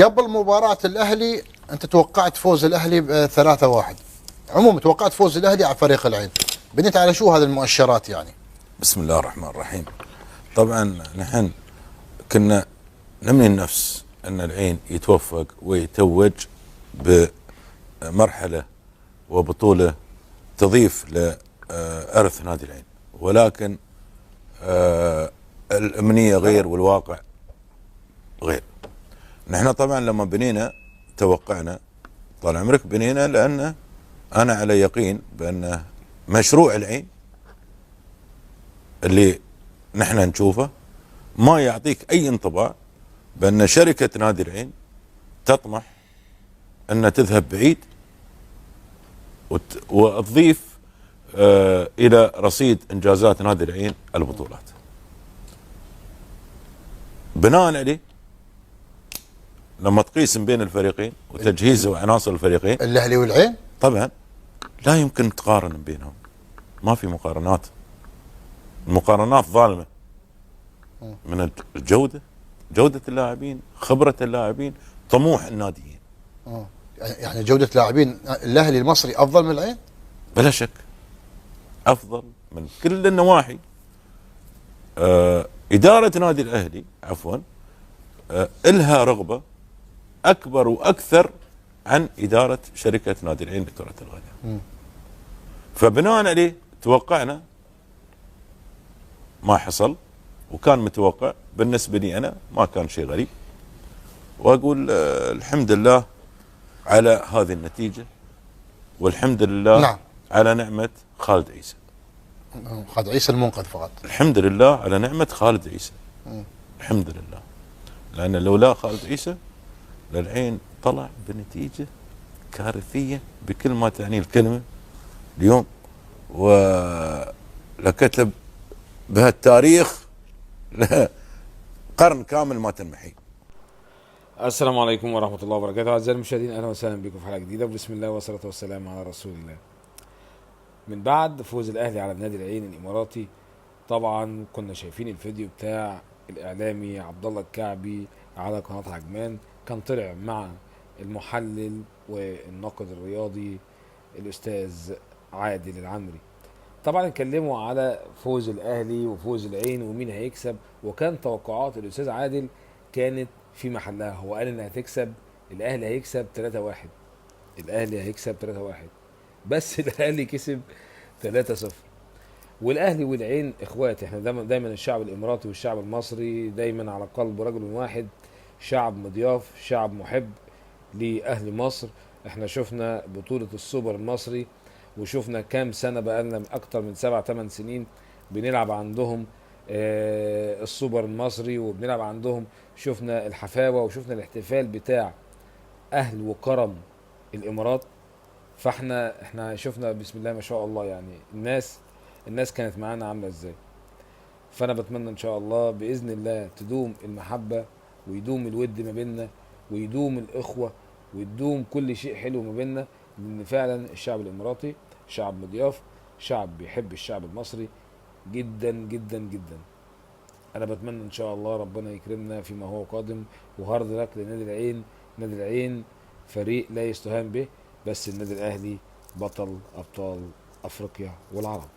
قبل مباراة الاهلي انت توقعت فوز الاهلي ب 3-1. عموما توقعت فوز الاهلي على فريق العين، بنيت على شو هذه المؤشرات يعني؟ بسم الله الرحمن الرحيم. طبعا نحن كنا نمني النفس ان العين يتوفق ويتوج بمرحلة وبطولة تضيف لإرث نادي العين، ولكن الأمنية غير والواقع غير. نحن طبعا لما بنينا توقعنا، طال عمرك بنينا لأن أنا على يقين بأن مشروع العين اللي نحن نشوفه ما يعطيك أي انطباع بأن شركة نادي العين تطمح أن تذهب بعيد وتضيف إلى رصيد إنجازات نادي العين البطولات. بناء عليه لما تقيس بين الفريقين وتجهيز وعناصر الفريقين الاهلي والعين طبعا لا يمكن تقارن بينهم، ما في مقارنات، المقارنات ظالمة من الجودة، جودة اللاعبين، خبرة اللاعبين، طموح الناديين. يعني جودة لاعبين الاهلي المصري افضل من العين؟ بلا شك افضل من كل النواحي. إدارة نادي الأهلي عفوا إلها رغبة أكبر وأكثر عن إدارة شركة نادي العين لكرة القدم. فبناء عليه توقعنا ما حصل، وكان متوقع بالنسبة لي أنا، ما كان شيء غريب، وأقول الحمد لله على هذه النتيجة، والحمد لله نعم على نعمة خالد عيسى. خالد عيسى المنقذ فقط. الحمد لله على نعمة خالد عيسى. الحمد لله، لأن لولا خالد عيسى للعين طلع بنتيجة كارثية بكل ما تعنيه الكلمة اليوم، ولكتب بهالتاريخ قرن كامل ما تنمحي. السلام عليكم ورحمة الله وبركاته. أعزائي المشاهدين، أهلا وسهلا بكم في حلقة جديدة، بسم الله والصلاة والسلام على رسول الله. من بعد فوز الأهلي على النادي العين الإماراتي، طبعا كنا شايفين الفيديو بتاع الإعلامي عبد الله الكعبي على قناة عجمان، كان طلع مع المحلل والناقد الرياضي الأستاذ عادل العمري. طبعا اتكلموا على فوز الأهلي وفوز العين ومين هيكسب، وكان توقعات الأستاذ عادل كانت في محلها. هو قال ان هتكسب الاهلي، هيكسب 3-1، الاهلي هيكسب 3-1، بس الاهلي كسب 3-0. والاهلي والعين اخوات، احنا دايما الشعب الاماراتي والشعب المصري دايما على قلب رجل واحد، شعب مضياف، شعب محب لاهل مصر. احنا شفنا بطولة السوبر المصري، وشفنا كام سنة بقالنا اكتر من 7-8 سنين بنلعب عندهم السوبر المصري، وبنلعب عندهم. شفنا الحفاوة وشفنا الاحتفال بتاع اهل وكرم الامارات. فاحنا شفنا بسم الله ما شاء الله، يعني الناس كانت معانا عاملة ازاي. فانا بتمنى ان شاء الله باذن الله تدوم المحبة ويدوم الود ما بيننا ويدوم الاخوة ويدوم كل شيء حلو ما بيننا، لان فعلا الشعب الاماراتي شعب مضياف، شعب بيحب الشعب المصري جدا جدا جدا. انا بتمنى ان شاء الله ربنا يكرمنا فيما هو قادم، وهارد لك لنادي العين. نادي العين فريق لا يستهان به، بس النادي الاهلي بطل ابطال افريقيا والعرب.